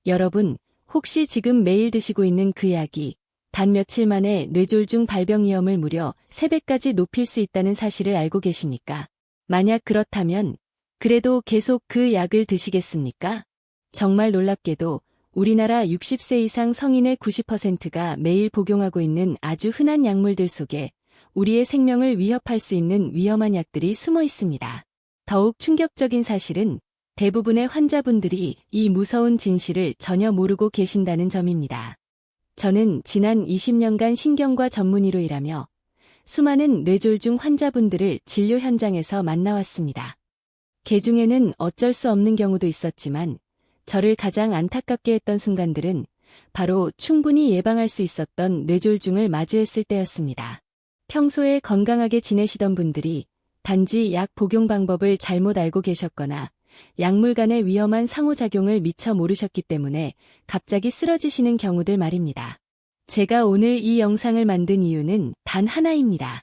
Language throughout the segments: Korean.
여러분, 혹시 지금 매일 드시고 있는 그 약이 단 며칠 만에 뇌졸중 발병 위험을 무려 3배까지 높일 수 있다는 사실을 알고 계십니까? 만약 그렇다면 그래도 계속 그 약을 드시겠습니까? 정말 놀랍게도 우리나라 60세 이상 성인의 90%가 매일 복용하고 있는 아주 흔한 약물들 속에 우리의 생명을 위협할 수 있는 위험한 약들이 숨어 있습니다. 더욱 충격적인 사실은 대부분의 환자분들이 이 무서운 진실을 전혀 모르고 계신다는 점입니다. 저는 지난 20년간 신경과 전문의로 일하며 수많은 뇌졸중 환자분들을 진료 현장에서 만나왔습니다. 개중에는 어쩔 수 없는 경우도 있었지만 저를 가장 안타깝게 했던 순간들은 바로 충분히 예방할 수 있었던 뇌졸중을 마주했을 때였습니다. 평소에 건강하게 지내시던 분들이 단지 약 복용 방법을 잘못 알고 계셨거나 약물 간의 위험한 상호작용을 미처 모르셨기 때문에 갑자기 쓰러지시는 경우들 말입니다. 제가 오늘 이 영상을 만든 이유는 단 하나입니다.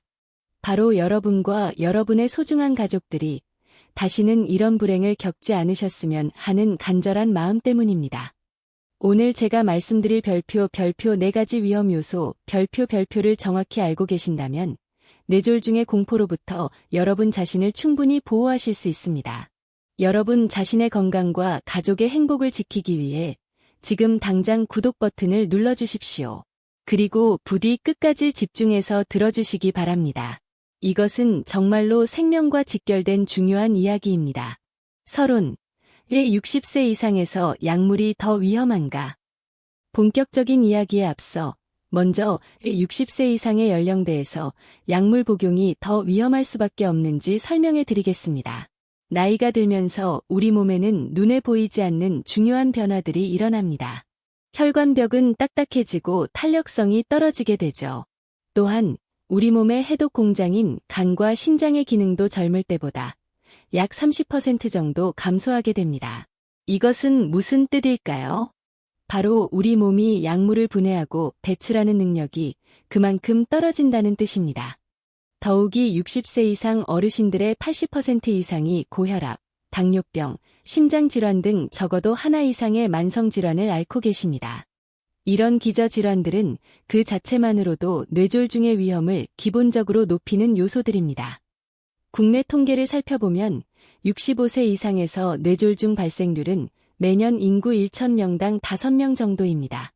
바로 여러분과 여러분의 소중한 가족들이 다시는 이런 불행을 겪지 않으셨으면 하는 간절한 마음 때문입니다. 오늘 제가 말씀드릴 별표 4가지 위험 요소 별표를 정확히 알고 계신다면 뇌졸중의 공포로부터 여러분 자신을 충분히 보호하실 수 있습니다. 여러분 자신의 건강과 가족의 행복을 지키기 위해 지금 당장 구독 버튼을 눌러주십시오. 그리고 부디 끝까지 집중해서 들어주시기 바랍니다. 이것은 정말로 생명과 직결된 중요한 이야기입니다. 서론, 왜 60세 이상에서 약물이 더 위험한가? 본격적인 이야기에 앞서 먼저 60세 이상의 연령대에서 약물 복용이 더 위험할 수밖에 없는지 설명해 드리겠습니다. 나이가 들면서 우리 몸에는 눈에 보이지 않는 중요한 변화들이 일어납니다. 혈관벽은 딱딱해지고 탄력성이 떨어지게 되죠. 또한 우리 몸의 해독 공장인 간과 신장의 기능도 젊을 때보다 약 30% 정도 감소하게 됩니다. 이것은 무슨 뜻일까요? 바로 우리 몸이 약물을 분해하고 배출하는 능력이 그만큼 떨어진다는 뜻입니다. 더욱이 60세 이상 어르신들의 80% 이상이 고혈압, 당뇨병, 심장질환 등 적어도 하나 이상의 만성질환을 앓고 계십니다. 이런 기저질환들은 그 자체만으로도 뇌졸중의 위험을 기본적으로 높이는 요소들입니다. 국내 통계를 살펴보면 65세 이상에서 뇌졸중 발생률은 매년 인구 1,000명당 5명 정도입니다.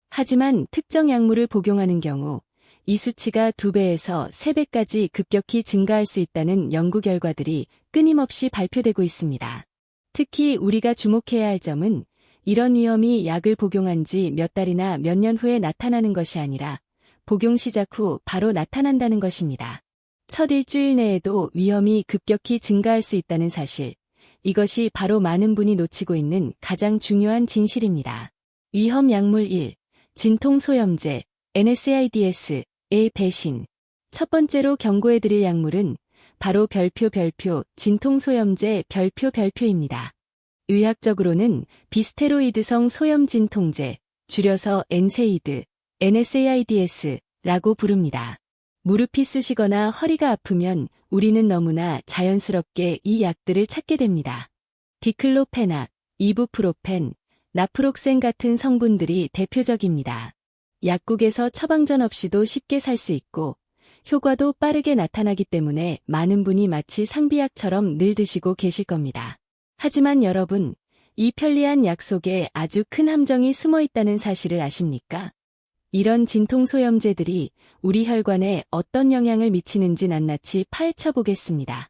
하지만 특정 약물을 복용하는 경우 이 수치가 2배에서 3배까지 급격히 증가할 수 있다는 연구 결과들이 끊임없이 발표되고 있습니다. 특히 우리가 주목해야 할 점은 이런 위험이 약을 복용한 지 몇 달이나 몇 년 후에 나타나는 것이 아니라 복용 시작 후 바로 나타난다는 것입니다. 첫 일주일 내에도 위험이 급격히 증가할 수 있다는 사실. 이것이 바로 많은 분이 놓치고 있는 가장 중요한 진실입니다. 위험 약물 1. 진통소염제, NSAIDs의 배신. 첫 번째로 경고해드릴 약물은 바로 별표 진통소염제 별표입니다. 의학적으로는 비스테로이드성 소염 진통제, 줄여서 NSAID, NSAIDs라고 부릅니다. 무릎이 쑤시거나 허리가 아프면 우리는 너무나 자연스럽게 이 약들을 찾게 됩니다. 디클로페낙, 이부프로펜, 나프록센 같은 성분들이 대표적입니다. 약국에서 처방전 없이도 쉽게 살 수 있고 효과도 빠르게 나타나기 때문에 많은 분이 마치 상비약처럼 늘 드시고 계실 겁니다. 하지만 여러분, 이 편리한 약 속에 아주 큰 함정이 숨어 있다는 사실을 아십니까? 이런 진통소염제들이 우리 혈관에 어떤 영향을 미치는지 낱낱이 파헤쳐 보겠습니다.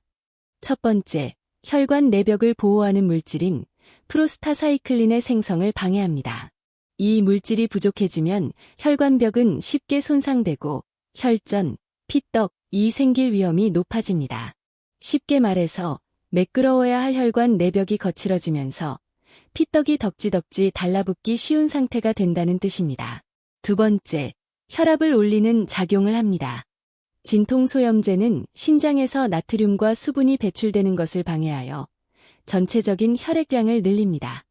첫 번째, 혈관 내벽을 보호하는 물질인 프로스타사이클린의 생성을 방해합니다. 이 물질이 부족해지면 혈관벽은 쉽게 손상되고 혈전, 피떡이 생길 위험이 높아집니다. 쉽게 말해서 매끄러워야 할 혈관 내벽이 거칠어지면서 피떡이 덕지덕지 달라붙기 쉬운 상태가 된다는 뜻입니다. 두 번째, 혈압을 올리는 작용을 합니다. 진통소염제는 신장에서 나트륨과 수분이 배출되는 것을 방해하여 전체적인 혈액량을 늘립니다.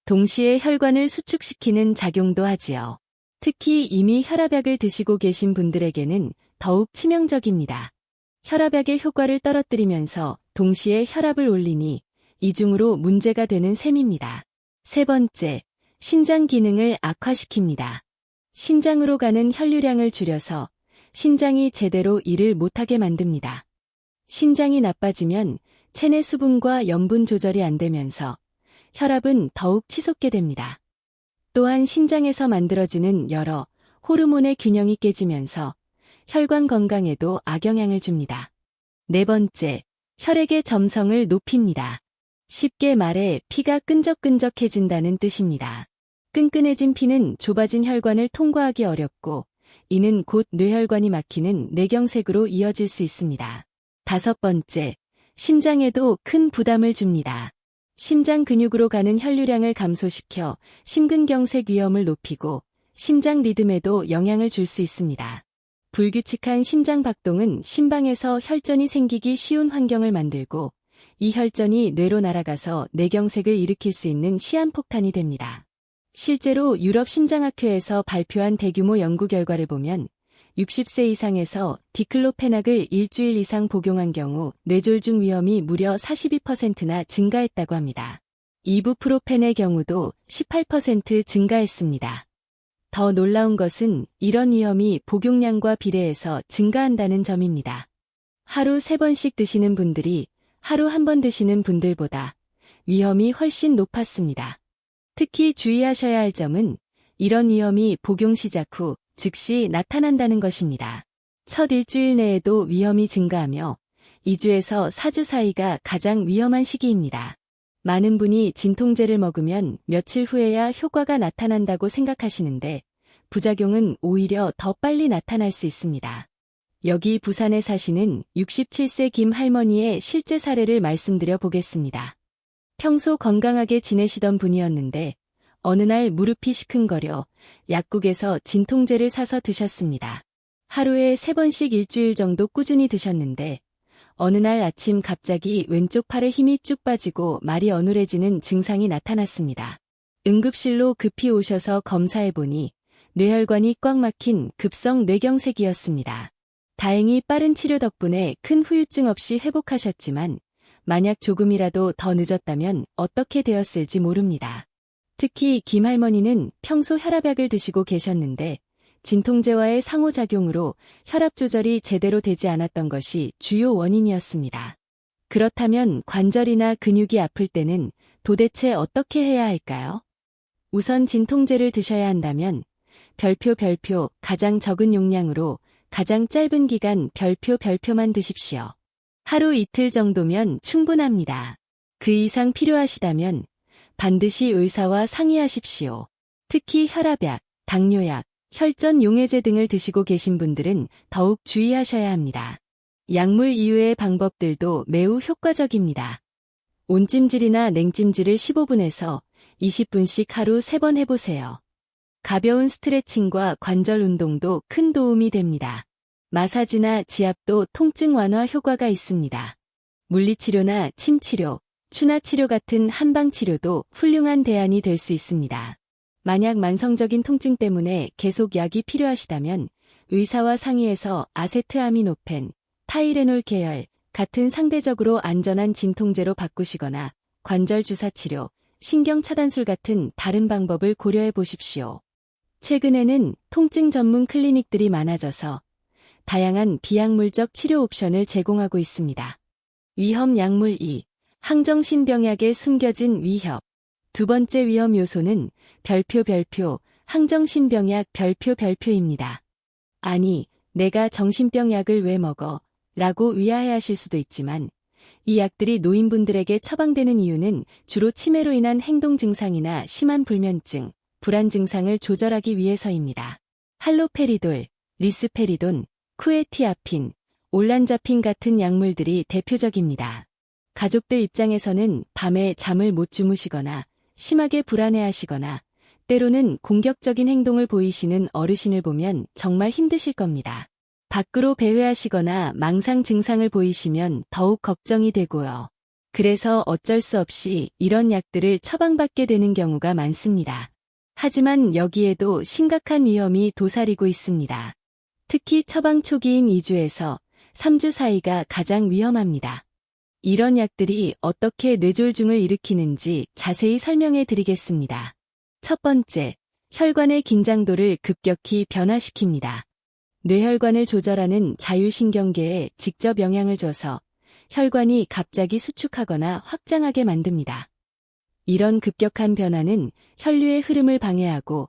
동시에 혈관을 수축시키는 작용도 하지요. 특히 이미 혈압약을 드시고 계신 분들에게는 더욱 치명적입니다. 혈압약의 효과를 떨어뜨리면서 동시에 혈압을 올리니 이중으로 문제가 되는 셈입니다. 세 번째, 신장 기능을 악화시킵니다. 신장으로 가는 혈류량을 줄여서 신장이 제대로 일을 못하게 만듭니다. 신장이 나빠지면 체내 수분과 염분 조절이 안 되면서 혈압은 더욱 치솟게 됩니다. 또한 신장에서 만들어지는 여러 호르몬의 균형이 깨지면서 혈관 건강에도 악영향을 줍니다. 네 번째, 혈액의 점성을 높입니다. 쉽게 말해 피가 끈적끈적해진다는 뜻입니다. 끈끈해진 피는 좁아진 혈관을 통과하기 어렵고 이는 곧 뇌혈관이 막히는 뇌경색으로 이어질 수 있습니다. 다섯 번째, 심장에도 큰 부담을 줍니다. 심장 근육으로 가는 혈류량을 감소시켜 심근경색 위험을 높이고 심장 리듬에도 영향을 줄 수 있습니다. 불규칙한 심장 박동은 심방에서 혈전이 생기기 쉬운 환경을 만들고 이 혈전이 뇌로 날아가서 뇌경색을 일으킬 수 있는 시한폭탄이 됩니다. 실제로 유럽 심장학회에서 발표한 대규모 연구 결과를 보면 60세 이상에서 디클로페낙을 일주일 이상 복용한 경우 뇌졸중 위험이 무려 42%나 증가했다고 합니다. 이부프로펜의 경우도 18% 증가했습니다. 더 놀라운 것은 이런 위험이 복용량과 비례해서 증가한다는 점입니다. 하루 3번씩 드시는 분들이 하루 1번 드시는 분들보다 위험이 훨씬 높았습니다. 특히 주의하셔야 할 점은 이런 위험이 복용 시작 후 즉시 나타난다는 것입니다. 첫 일주일 내에도 위험이 증가하며 2주에서 4주 사이가 가장 위험한 시기입니다. 많은 분이 진통제를 먹으면 며칠 후에야 효과가 나타난다고 생각하시는데 부작용은 오히려 더 빨리 나타날 수 있습니다. 여기 부산에 사시는 67세 김 할머니의 실제 사례를 말씀드려 보겠습니다. 평소 건강하게 지내시던 분이었는데 어느 날 무릎이 시큰거려 약국에서 진통제를 사서 드셨습니다. 하루에 3번씩 일주일 정도 꾸준히 드셨는데 어느 날 아침 갑자기 왼쪽 팔에 힘이 쭉 빠지고 말이 어눌해지는 증상이 나타났습니다. 응급실로 급히 오셔서 검사해보니 뇌혈관이 꽉 막힌 급성 뇌경색이었습니다. 다행히 빠른 치료 덕분에 큰 후유증 없이 회복하셨지만 만약 조금이라도 더 늦었다면 어떻게 되었을지 모릅니다. 특히 김 할머니는 평소 혈압약을 드시고 계셨는데 진통제와의 상호작용으로 혈압 조절이 제대로 되지 않았던 것이 주요 원인이었습니다. 그렇다면 관절이나 근육이 아플 때는 도대체 어떻게 해야 할까요? 우선 진통제를 드셔야 한다면 별표 가장 적은 용량으로 가장 짧은 기간 별표만 드십시오. 하루 이틀 정도면 충분합니다. 그 이상 필요하시다면 반드시 의사와 상의하십시오. 특히 혈압약, 당뇨약, 혈전 용해제 등을 드시고 계신 분들은 더욱 주의하셔야 합니다. 약물 이외의 방법들도 매우 효과적입니다. 온찜질이나 냉찜질을 15분에서 20분씩 하루 3번 해보세요. 가벼운 스트레칭과 관절 운동도 큰 도움이 됩니다. 마사지나 지압도 통증 완화 효과가 있습니다. 물리치료나 침치료, 추나치료 같은 한방치료도 훌륭한 대안이 될 수 있습니다. 만약 만성적인 통증 때문에 계속 약이 필요하시다면 의사와 상의해서 아세트아미노펜, 타이레놀 계열 같은 상대적으로 안전한 진통제로 바꾸시거나 관절 주사 치료, 신경 차단술 같은 다른 방법을 고려해 보십시오. 최근에는 통증 전문 클리닉들이 많아져서 다양한 비약물적 치료 옵션을 제공하고 있습니다. 위험 약물 2. 항정신병약에 숨겨진 위협. 두 번째 위험 요소는 별표 항정신병약 별표입니다. 아니, 내가 정신병 약을 왜 먹어? 라고 의아해하실 수도 있지만 이 약들이 노인분들에게 처방되는 이유는 주로 치매로 인한 행동 증상이나 심한 불면증, 불안 증상을 조절하기 위해서입니다. 할로페리돌, 리스페리돈, 쿠에티아핀, 올란자핀 같은 약물들이 대표적입니다. 가족들 입장에서는 밤에 잠을 못 주무시거나 심하게 불안해하시거나 때로는 공격적인 행동을 보이시는 어르신을 보면 정말 힘드실 겁니다. 밖으로 배회하시거나 망상 증상을 보이시면 더욱 걱정이 되고요. 그래서 어쩔 수 없이 이런 약들을 처방받게 되는 경우가 많습니다. 하지만 여기에도 심각한 위험이 도사리고 있습니다. 특히 처방 초기인 2주에서 3주 사이가 가장 위험합니다. 이런 약들이 어떻게 뇌졸중을 일으키는지 자세히 설명해 드리겠습니다. 첫 번째, 혈관의 긴장도를 급격히 변화시킵니다. 뇌혈관을 조절하는 자율신경계에 직접 영향을 줘서 혈관이 갑자기 수축하거나 확장하게 만듭니다. 이런 급격한 변화는 혈류의 흐름을 방해하고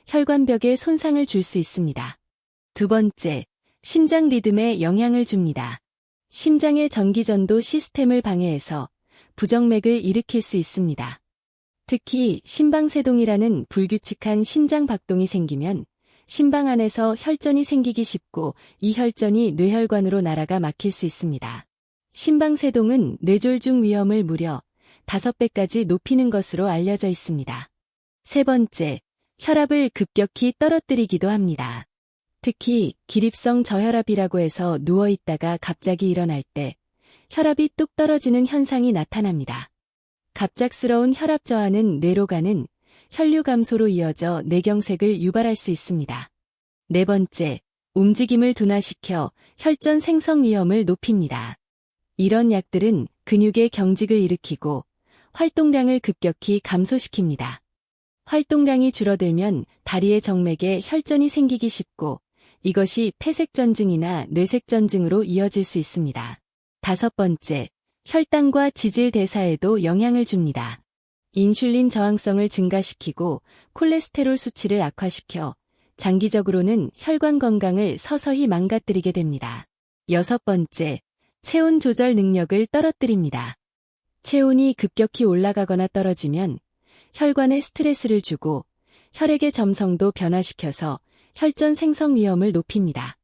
혈관벽에 손상을 줄 수 있습니다. 두 번째, 심장 리듬에 영향을 줍니다. 심장의 전기전도 시스템을 방해해서 부정맥을 일으킬 수 있습니다. 특히 심방세동이라는 불규칙한 심장 박동이 생기면 심방 안에서 혈전이 생기기 쉽고 이 혈전이 뇌혈관으로 날아가 막힐 수 있습니다. 심방세동은 뇌졸중 위험을 무려 5배까지 높이는 것으로 알려져 있습니다. 세 번째, 혈압을 급격히 떨어뜨리기도 합니다. 특히 기립성 저혈압이라고 해서 누워있다가 갑자기 일어날 때 혈압이 뚝 떨어지는 현상이 나타납니다. 갑작스러운 혈압 저하는 뇌로 가는 혈류 감소로 이어져 뇌경색을 유발할 수 있습니다. 네 번째, 움직임을 둔화시켜 혈전 생성 위험을 높입니다. 이런 약들은 근육의 경직을 일으키고 활동량을 급격히 감소시킵니다. 활동량이 줄어들면 다리의 정맥에 혈전이 생기기 쉽고 이것이 폐색전증이나 뇌색전증으로 이어질 수 있습니다. 다섯 번째, 혈당과 지질 대사에도 영향을 줍니다. 인슐린 저항성을 증가시키고 콜레스테롤 수치를 악화시켜 장기적으로는 혈관 건강을 서서히 망가뜨리게 됩니다. 여섯 번째, 체온 조절 능력을 떨어뜨립니다. 체온이 급격히 올라가거나 떨어지면 혈관에 스트레스를 주고 혈액의 점성도 변화시켜서 혈전 생성 위험을 높입니다.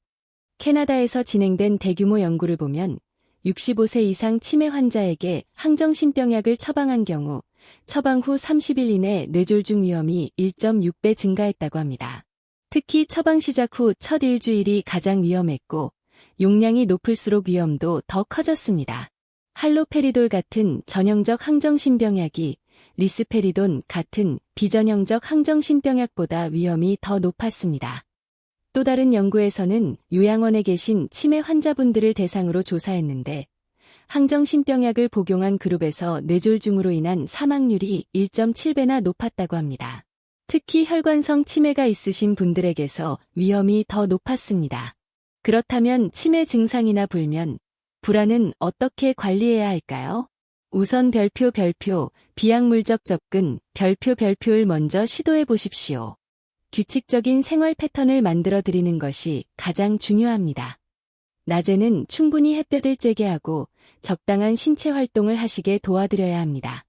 캐나다에서 진행된 대규모 연구를 보면 65세 이상 치매 환자에게 항정심병약을 처방한 경우 처방 후 30일 이내 뇌졸중 위험이 1.6배 증가했다고 합니다. 특히 처방 시작 후 첫 일주일이 가장 위험했고 용량이 높을수록 위험도 더 커졌습니다. 할로페리돌 같은 전형적 항정심병약이 리스페리돈 같은 비전형적 항정심병약보다 위험이 더 높았습니다. 또 다른 연구에서는 요양원에 계신 치매 환자분들을 대상으로 조사했는데 항정심병약을 복용한 그룹에서 뇌졸중으로 인한 사망률이 1.7배나 높았다고 합니다. 특히 혈관성 치매가 있으신 분들에게서 위험이 더 높았습니다. 그렇다면 치매 증상이나 불면, 불안은 어떻게 관리해야 할까요? 우선 별표, 비약물적 접근, 별표를 먼저 시도해 보십시오. 규칙적인 생활 패턴을 만들어 드리는 것이 가장 중요합니다. 낮에는 충분히 햇볕을 쬐게 하고 적당한 신체 활동을 하시게 도와드려야 합니다.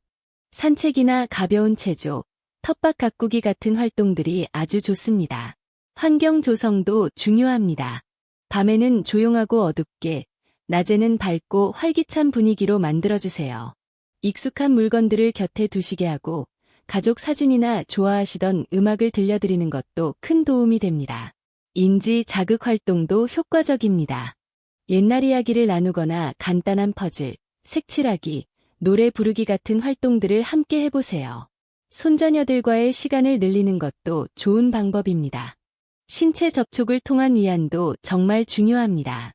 산책이나 가벼운 체조, 텃밭 가꾸기 같은 활동들이 아주 좋습니다. 환경 조성도 중요합니다. 밤에는 조용하고 어둡게, 낮에는 밝고 활기찬 분위기로 만들어주세요. 익숙한 물건들을 곁에 두시게 하고 가족 사진이나 좋아하시던 음악을 들려드리는 것도 큰 도움이 됩니다. 인지 자극 활동도 효과적입니다. 옛날 이야기를 나누거나 간단한 퍼즐, 색칠하기, 노래 부르기 같은 활동들을 함께 해보세요. 손자녀들과의 시간을 늘리는 것도 좋은 방법입니다. 신체 접촉을 통한 위안도 정말 중요합니다.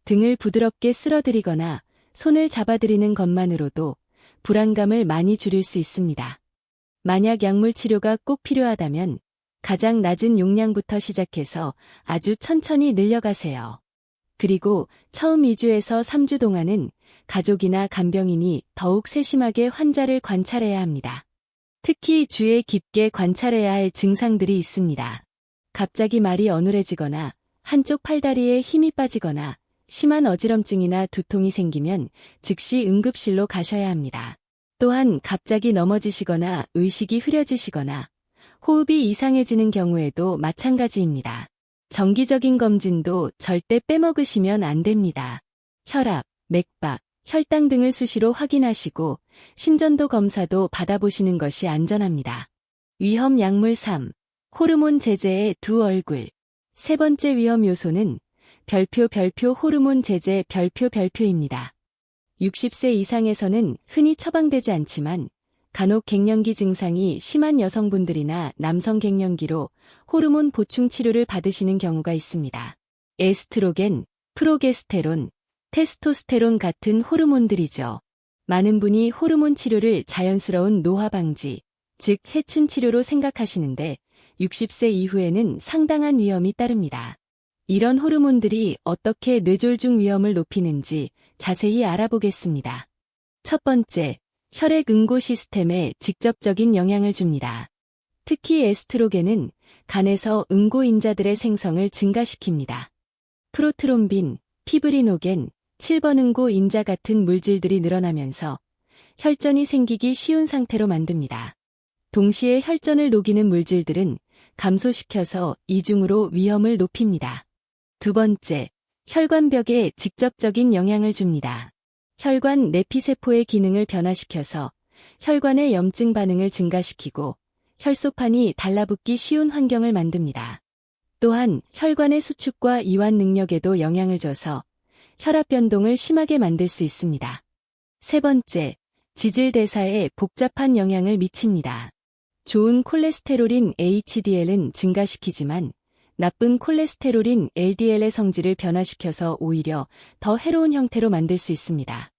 등을 부드럽게 쓸어드리거나 손을 잡아드리는 것만으로도 불안감을 많이 줄일 수 있습니다. 만약 약물 치료가 꼭 필요하다면 가장 낮은 용량부터 시작해서 아주 천천히 늘려가세요. 그리고 처음 2주에서 3주 동안은 가족이나 간병인이 더욱 세심하게 환자를 관찰해야 합니다. 특히 주에 깊게 관찰해야 할 증상들이 있습니다. 갑자기 말이 어눌해지거나 한쪽 팔다리에 힘이 빠지거나 심한 어지럼증이나 두통이 생기면 즉시 응급실로 가셔야 합니다. 또한 갑자기 넘어지시거나 의식이 흐려지시거나 호흡이 이상해지는 경우에도 마찬가지입니다. 정기적인 검진도 절대 빼먹으시면 안 됩니다. 혈압, 맥박, 혈당 등을 수시로 확인하시고 심전도 검사도 받아보시는 것이 안전합니다. 위험 약물 3. 호르몬 제제의 두 얼굴. 세 번째 위험 요소는 별표 호르몬 제제 별표입니다. 60세 이상에서는 흔히 처방되지 않지만 간혹 갱년기 증상이 심한 여성분들이나 남성 갱년기로 호르몬 보충 치료를 받으시는 경우가 있습니다. 에스트로겐, 프로게스테론, 테스토스테론 같은 호르몬들이죠. 많은 분이 호르몬 치료를 자연스러운 노화 방지, 즉 해춘 치료로 생각하시는데 60세 이후에는 상당한 위험이 따릅니다. 이런 호르몬들이 어떻게 뇌졸중 위험을 높이는지 자세히 알아보겠습니다. 첫 번째, 혈액 응고 시스템에 직접적인 영향을 줍니다. 특히 에스트로겐은 간에서 응고인자들의 생성을 증가시킵니다. 프로트롬빈, 피브리노겐, 7번 응고인자 같은 물질들이 늘어나면서 혈전이 생기기 쉬운 상태로 만듭니다. 동시에 혈전을 녹이는 물질들은 감소시켜서 이중으로 위험을 높입니다. 두 번째, 혈관벽에 직접적인 영향을 줍니다. 혈관 내피세포의 기능을 변화시켜서 혈관의 염증 반응을 증가시키고 혈소판이 달라붙기 쉬운 환경을 만듭니다. 또한 혈관의 수축과 이완 능력에도 영향을 줘서 혈압 변동을 심하게 만들 수 있습니다. 세 번째, 지질 대사에 복잡한 영향을 미칩니다. 좋은 콜레스테롤인 HDL은 증가시키지만 나쁜 콜레스테롤인 LDL의 성질을 변화시켜서 오히려 더 해로운 형태로 만들 수 있습니다.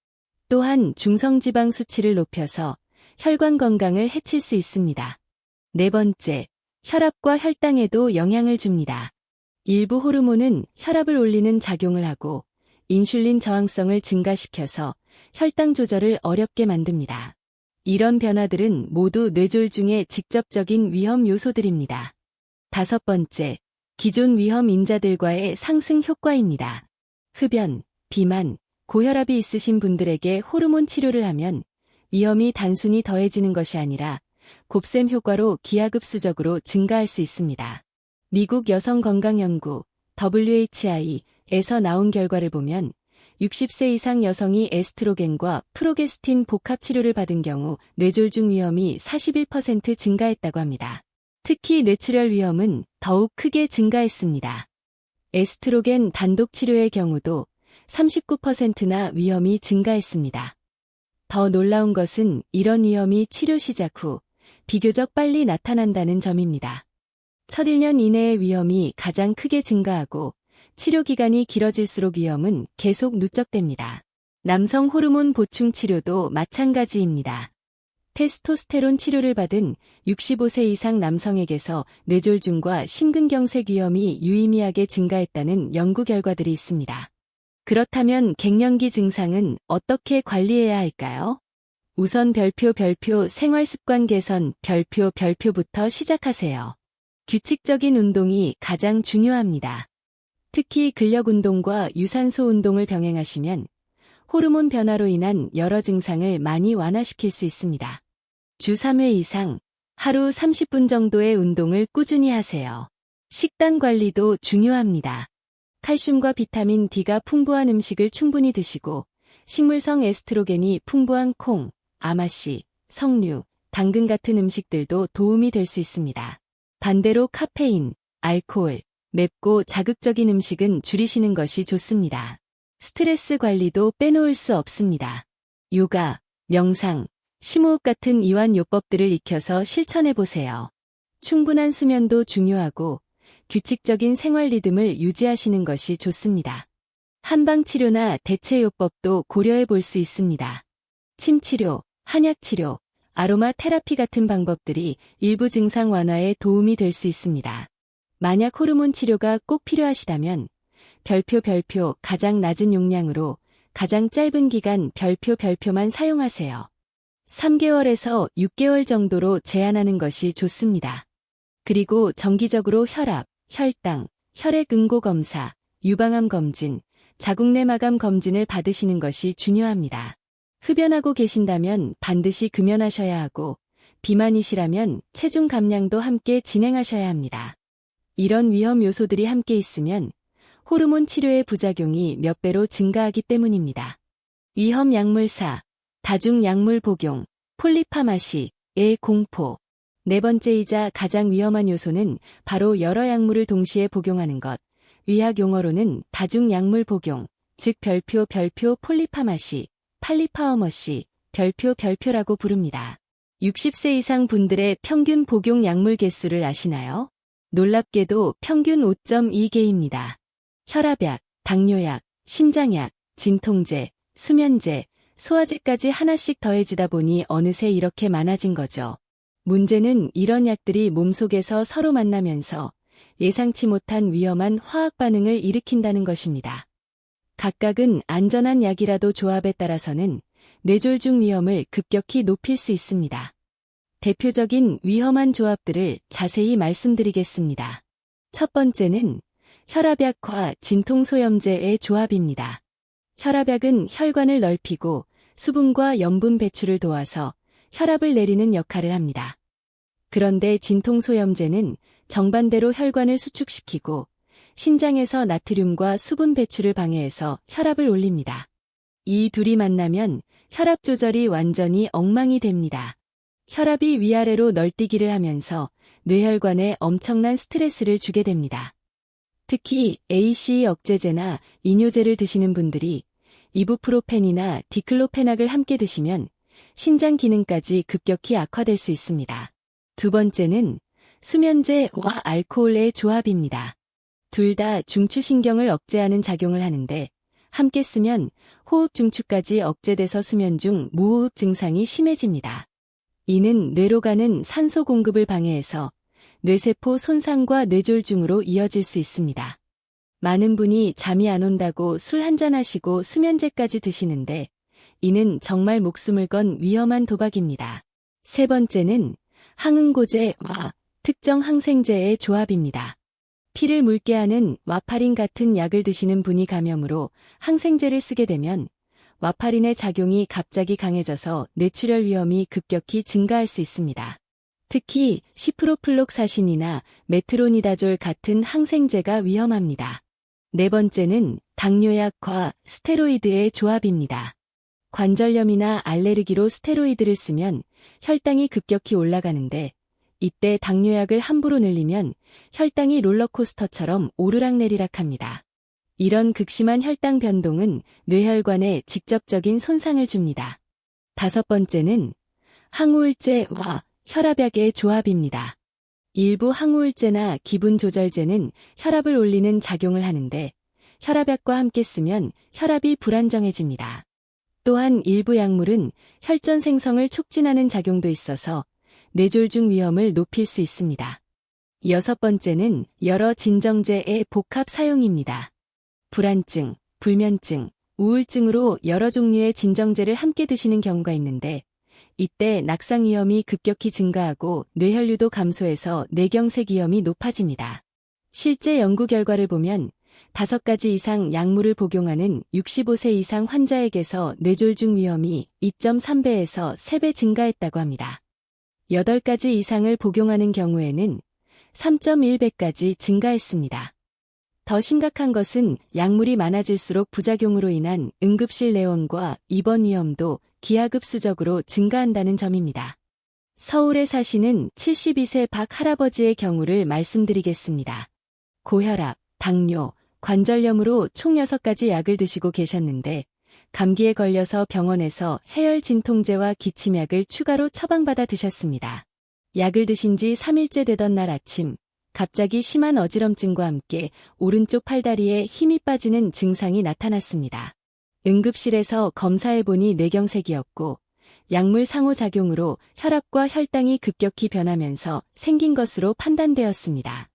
또한 중성지방 수치를 높여서 혈관 건강을 해칠 수 있습니다. 네 번째, 혈압과 혈당에도 영향을 줍니다. 일부 호르몬은 혈압을 올리는 작용을 하고 인슐린 저항성을 증가시켜서 혈당 조절을 어렵게 만듭니다. 이런 변화들은 모두 뇌졸중의 직접적인 위험 요소들입니다. 다섯 번째, 기존 위험 인자들과의 상승 효과입니다. 흡연, 비만, 고혈압이 있으신 분들에게 호르몬 치료를 하면 위험이 단순히 더해지는 것이 아니라 곱셈 효과로 기하급수적으로 증가할 수 있습니다. 미국 여성건강연구 WHI에서 나온 결과를 보면 60세 이상 여성이 에스트로겐과 프로게스틴 복합 치료를 받은 경우 뇌졸중 위험이 41% 증가했다고 합니다. 특히 뇌출혈 위험은 더욱 크게 증가했습니다. 에스트로겐 단독 치료의 경우도 39%나 위험이 증가했습니다. 더 놀라운 것은 이런 위험이 치료 시작 후 비교적 빨리 나타난다는 점입니다. 첫 1년 이내의 위험이 가장 크게 증가하고 치료 기간이 길어질수록 위험은 계속 누적됩니다. 남성 호르몬 보충 치료도 마찬가지입니다. 테스토스테론 치료를 받은 65세 이상 남성에게서 뇌졸중과 심근경색 위험이 유의미하게 증가했다는 연구 결과들이 있습니다. 그렇다면 갱년기 증상은 어떻게 관리해야 할까요? 우선 별표 생활습관 개선 별표부터 시작하세요. 규칙적인 운동이 가장 중요합니다. 특히 근력 운동과 유산소 운동을 병행하시면 호르몬 변화로 인한 여러 증상을 많이 완화시킬 수 있습니다. 주 3회 이상, 하루 30분 정도의 운동을 꾸준히 하세요. 식단 관리도 중요합니다. 칼슘과 비타민 D가 풍부한 음식을 충분히 드시고 식물성 에스트로겐이 풍부한 콩, 아마씨, 석류, 당근 같은 음식들도 도움이 될 수 있습니다. 반대로 카페인, 알코올, 맵고 자극적인 음식은 줄이시는 것이 좋습니다. 스트레스 관리도 빼놓을 수 없습니다. 요가, 명상, 심호흡 같은 이완 요법들을 익혀서 실천해보세요. 충분한 수면도 중요하고 규칙적인 생활 리듬을 유지하시는 것이 좋습니다. 한방치료나 대체요법도 고려해 볼 수 있습니다. 침치료, 한약치료, 아로마 테라피 같은 방법들이 일부 증상 완화에 도움이 될 수 있습니다. 만약 호르몬 치료가 꼭 필요하시다면 별표 가장 낮은 용량으로 가장 짧은 기간 별표만 사용하세요. 3개월에서 6개월 정도로 제한하는 것이 좋습니다. 그리고 정기적으로 혈압, 혈당, 혈액 응고 검사, 유방암 검진, 자궁내 마감 검진을 받으시는 것이 중요합니다. 흡연하고 계신다면 반드시 금연하셔야 하고 비만이시라면 체중 감량도 함께 진행하셔야 합니다. 이런 위험 요소들이 함께 있으면 호르몬 치료의 부작용이 몇 배로 증가하기 때문입니다. 위험 약물사, 다중 약물 복용, 폴리파마시의 공포. 네 번째이자 가장 위험한 요소는 바로 여러 약물을 동시에 복용하는 것. 의학 용어로는 다중 약물 복용, 즉 별표 폴리파마시, 팔리파어머시, 별표라고 부릅니다. 60세 이상 분들의 평균 복용 약물 개수를 아시나요? 놀랍게도 평균 5.2개입니다. 혈압약, 당뇨약, 심장약, 진통제, 수면제, 소화제까지 하나씩 더해지다 보니 어느새 이렇게 많아진 거죠. 문제는 이런 약들이 몸속에서 서로 만나면서 예상치 못한 위험한 화학 반응을 일으킨다는 것입니다. 각각은 안전한 약이라도 조합에 따라서는 뇌졸중 위험을 급격히 높일 수 있습니다. 대표적인 위험한 조합들을 자세히 말씀드리겠습니다. 첫 번째는 혈압약과 진통소염제의 조합입니다. 혈압약은 혈관을 넓히고 수분과 염분 배출을 도와서 혈압을 내리는 역할을 합니다. 그런데 진통소염제는 정반대로 혈관을 수축시키고 신장에서 나트륨과 수분 배출을 방해해서 혈압을 올립니다. 이 둘이 만나면 혈압 조절이 완전히 엉망이 됩니다. 혈압이 위아래로 널뛰기를 하면서 뇌혈관에 엄청난 스트레스를 주게 됩니다. 특히 ACE 억제제나 이뇨제를 드시는 분들이 이부프로펜이나 디클로페낙을 함께 드시면 신장 기능까지 급격히 악화될 수 있습니다. 두 번째는 수면제와 알코올의 조합입니다. 둘 다 중추신경을 억제하는 작용을 하는데 함께 쓰면 호흡 중추까지 억제돼서 수면 중 무호흡 증상이 심해집니다. 이는 뇌로 가는 산소 공급을 방해해서 뇌세포 손상과 뇌졸중으로 이어질 수 있습니다. 많은 분이 잠이 안 온다고 술 한잔 하시고 수면제까지 드시는데 이는 정말 목숨을 건 위험한 도박입니다. 세 번째는 항응고제와 특정 항생제의 조합입니다. 피를 묽게 하는 와파린 같은 약을 드시는 분이 감염으로 항생제를 쓰게 되면 와파린의 작용이 갑자기 강해져서 뇌출혈 위험이 급격히 증가할 수 있습니다. 특히 시프로플록사신이나 메트로니다졸 같은 항생제가 위험합니다. 네 번째는 당뇨약과 스테로이드의 조합입니다. 관절염이나 알레르기로 스테로이드를 쓰면 혈당이 급격히 올라가는데 이때 당뇨약을 함부로 늘리면 혈당이 롤러코스터처럼 오르락내리락합니다. 이런 극심한 혈당 변동은 뇌혈관에 직접적인 손상을 줍니다. 다섯 번째는 항우울제와 혈압약의 조합입니다. 일부 항우울제나 기분조절제는 혈압을 올리는 작용을 하는데 혈압약과 함께 쓰면 혈압이 불안정해집니다. 또한 일부 약물은 혈전 생성을 촉진하는 작용도 있어서 뇌졸중 위험을 높일 수 있습니다. 여섯 번째는 여러 진정제의 복합 사용입니다. 불안증, 불면증, 우울증으로 여러 종류의 진정제를 함께 드시는 경우가 있는데 이때 낙상 위험이 급격히 증가하고 뇌혈류도 감소해서 뇌경색 위험이 높아집니다. 실제 연구 결과를 보면 5가지 이상 약물을 복용하는 65세 이상 환자에게서 뇌졸중 위험이 2.3배에서 3배 증가했다고 합니다. 8가지 이상을 복용하는 경우에는 3.1배까지 증가했습니다. 더 심각한 것은 약물이 많아질수록 부작용으로 인한 응급실 내원과 입원 위험도 기하급수적으로 증가한다는 점입니다. 서울에 사시는 72세 박 할아버지의 경우를 말씀드리겠습니다. 고혈압, 당뇨, 관절염으로 총 6가지 약을 드시고 계셨는데 감기에 걸려서 병원에서 해열 진통제와 기침약을 추가로 처방받아 드셨습니다. 약을 드신 지 3일째 되던 날 아침 갑자기 심한 어지럼증과 함께 오른쪽 팔다리에 힘이 빠지는 증상이 나타났습니다. 응급실에서 검사해보니 뇌경색이었고 약물 상호작용으로 혈압과 혈당이 급격히 변하면서 생긴 것으로 판단되었습니다.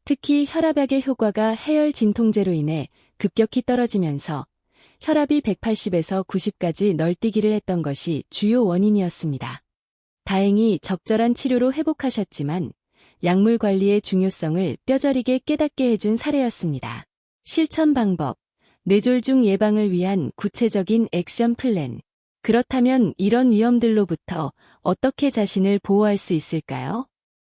특히 혈압약의 효과가 해열 진통제로 인해 급격히 떨어지면서 혈압이 180에서 90까지 널뛰기를 했던 것이 주요 원인이었습니다. 다행히 적절한 치료로 회복하셨지만 약물 관리의 중요성을 뼈저리게 깨닫게 해준 사례였습니다. 실천 방법, 뇌졸중 예방을 위한 구체적인 액션 플랜. 그렇다면 이런 위험들로부터 어떻게 자신을 보호할 수 있을까요?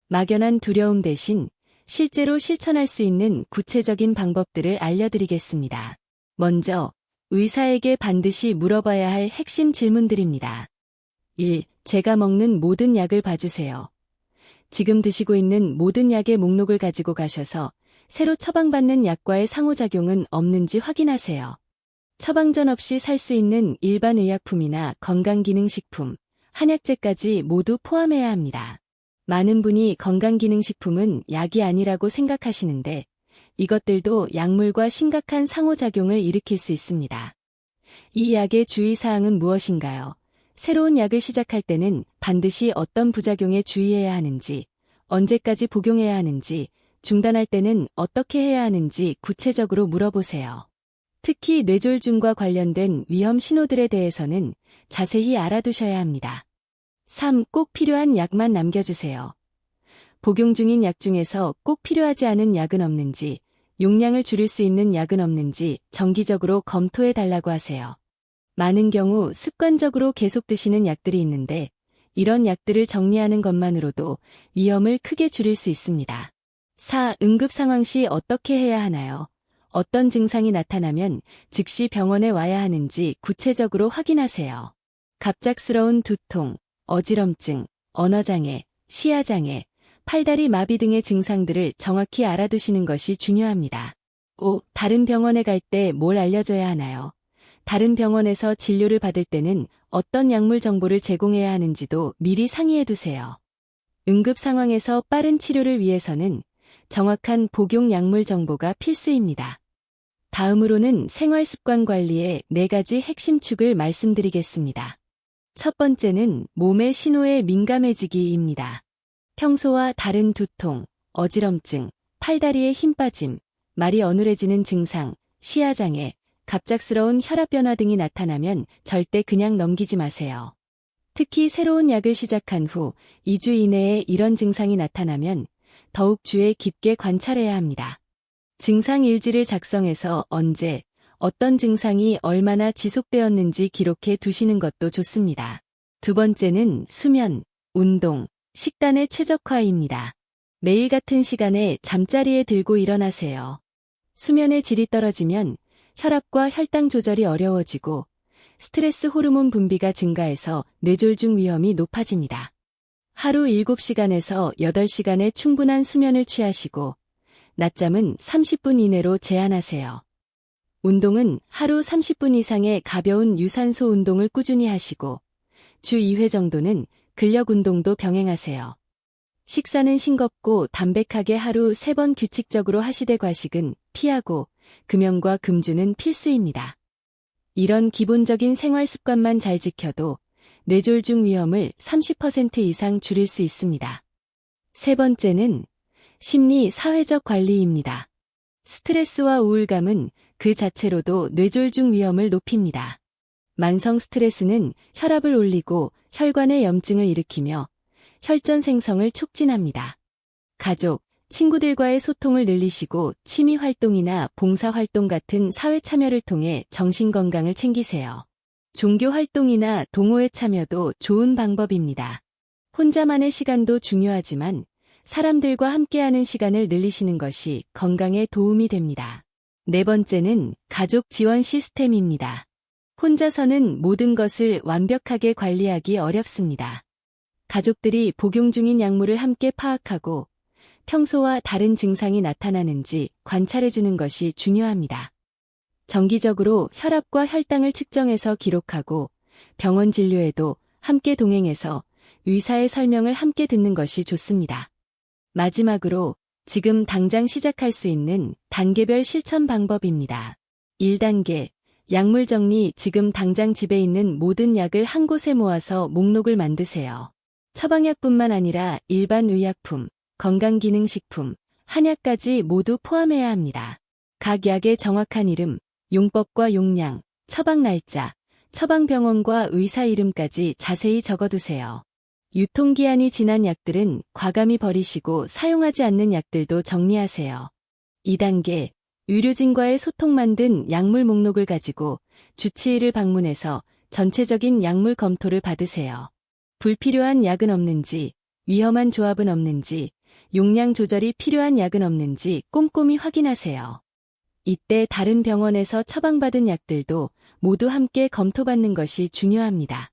막연한 두려움 대신 실제로 실천할 수 있는 구체적인 방법들을 알려드리겠습니다. 먼저, 의사에게 반드시 물어봐야 할 핵심 질문들입니다. 1. 제가 먹는 모든 약을 봐주세요. 지금 드시고 있는 모든 약의 목록을 가지고 가셔서 새로 처방받는 약과의 상호작용은 없는지 확인하세요. 처방전 없이 살 수 있는 일반 의약품이나 건강기능식품, 한약재까지 모두 포함해야 합니다. 많은 분이 건강기능식품은 약이 아니라고 생각하시는데 이것들도 약물과 심각한 상호작용을 일으킬 수 있습니다. 이 약의 주의사항은 무엇인가요? 새로운 약을 시작할 때는 반드시 어떤 부작용에 주의해야 하는지, 언제까지 복용해야 하는지, 중단할 때는 어떻게 해야 하는지 구체적으로 물어보세요. 특히 뇌졸중과 관련된 위험 신호들에 대해서는 자세히 알아두셔야 합니다. 3. 꼭 필요한 약만 남겨주세요. 복용 중인 약 중에서 꼭 필요하지 않은 약은 없는지, 용량을 줄일 수 있는 약은 없는지 정기적으로 검토해 달라고 하세요. 많은 경우 습관적으로 계속 드시는 약들이 있는데 이런 약들을 정리하는 것만으로도 위험을 크게 줄일 수 있습니다. 4. 응급 상황 시 어떻게 해야 하나요? 어떤 증상이 나타나면 즉시 병원에 와야 하는지 구체적으로 확인하세요. 갑작스러운 두통, 어지럼증, 언어장애, 시야장애, 팔다리 마비 등의 증상들을 정확히 알아두시는 것이 중요합니다. 5. 다른 병원에 갈 때 뭘 알려줘야 하나요? 다른 병원에서 진료를 받을 때는 어떤 약물 정보를 제공해야 하는지도 미리 상의해두세요. 응급 상황에서 빠른 치료를 위해서는 정확한 복용 약물 정보가 필수입니다. 다음으로는 생활습관 관리의 4가지 핵심 축을 말씀드리겠습니다. 첫 번째는 몸의 신호에 민감해지기입니다. 평소와 다른 두통, 어지럼증, 팔다리에 힘 빠짐, 말이 어눌해지는 증상, 시야장애, 갑작스러운 혈압 변화 등이 나타나면 절대 그냥 넘기지 마세요. 특히 새로운 약을 시작한 후 2주 이내에 이런 증상이 나타나면 더욱 주의 깊게 관찰해야 합니다. 증상 일지를 작성해서 언제, 어떤 증상이 얼마나 지속되었는지 기록해 두시는 것도 좋습니다. 두 번째는 수면, 운동, 식단의 최적화입니다. 매일 같은 시간에 잠자리에 들고 일어나세요. 수면의 질이 떨어지면 혈압과 혈당 조절이 어려워지고 스트레스 호르몬 분비가 증가해서 뇌졸중 위험이 높아집니다. 하루 7시간에서 8시간의 충분한 수면을 취하시고 낮잠은 30분 이내로 제한하세요. 운동은 하루 30분 이상의 가벼운 유산소 운동을 꾸준히 하시고 주 2회 정도는 근력 운동도 병행하세요. 식사는 싱겁고 담백하게 하루 3번 규칙적으로 하시되 과식은 피하고 금연과 금주는 필수입니다. 이런 기본적인 생활 습관만 잘 지켜도 뇌졸중 위험을 30% 이상 줄일 수 있습니다. 세 번째는 심리 사회적 관리입니다. 스트레스와 우울감은 그 자체로도 뇌졸중 위험을 높입니다. 만성 스트레스는 혈압을 올리고 혈관에 염증을 일으키며 혈전 생성을 촉진합니다. 가족, 친구들과의 소통을 늘리시고 취미 활동이나 봉사 활동 같은 사회 참여를 통해 정신 건강을 챙기세요. 종교 활동이나 동호회 참여도 좋은 방법입니다. 혼자만의 시간도 중요하지만 사람들과 함께하는 시간을 늘리시는 것이 건강에 도움이 됩니다. 네 번째는 가족 지원 시스템입니다. 혼자서는 모든 것을 완벽하게 관리하기 어렵습니다. 가족들이 복용 중인 약물을 함께 파악하고 평소와 다른 증상이 나타나는지 관찰해주는 것이 중요합니다. 정기적으로 혈압과 혈당을 측정해서 기록하고 병원 진료에도 함께 동행해서 의사의 설명을 함께 듣는 것이 좋습니다. 마지막으로 지금 당장 시작할 수 있는 단계별 실천 방법입니다. 1단계, 약물 정리. 지금 당장 집에 있는 모든 약을 한 곳에 모아서 목록을 만드세요. 처방약뿐만 아니라 일반 의약품, 건강기능식품, 한약까지 모두 포함해야 합니다. 각 약의 정확한 이름, 용법과 용량, 처방 날짜, 처방병원과 의사 이름까지 자세히 적어두세요. 유통기한이 지난 약들은 과감히 버리시고 사용하지 않는 약들도 정리하세요. 2단계, 의료진과의 소통. 만든 약물 목록을 가지고 주치의를 방문해서 전체적인 약물 검토를 받으세요. 불필요한 약은 없는지, 위험한 조합은 없는지, 용량 조절이 필요한 약은 없는지 꼼꼼히 확인하세요. 이때 다른 병원에서 처방받은 약들도 모두 함께 검토받는 것이 중요합니다.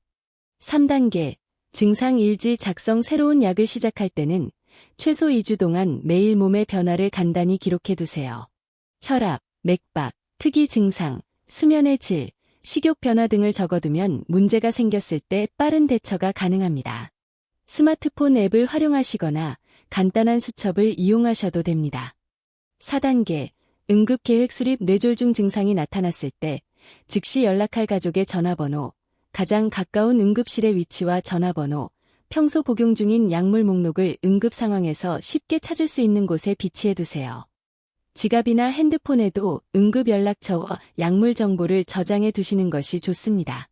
3단계, 증상 일지 작성. 새로운 약을 시작할 때는 최소 2주 동안 매일 몸의 변화를 간단히 기록해두세요. 혈압, 맥박, 특이 증상, 수면의 질, 식욕 변화 등을 적어두면 문제가 생겼을 때 빠른 대처가 가능합니다. 스마트폰 앱을 활용하시거나 간단한 수첩을 이용하셔도 됩니다. 4단계, 응급계획 수립. 뇌졸중 증상이 나타났을 때 즉시 연락할 가족의 전화번호, 가장 가까운 응급실의 위치와 전화번호, 평소 복용 중인 약물 목록을 응급 상황에서 쉽게 찾을 수 있는 곳에 비치해 두세요. 지갑이나 핸드폰에도 응급 연락처와 약물 정보를 저장해 두시는 것이 좋습니다.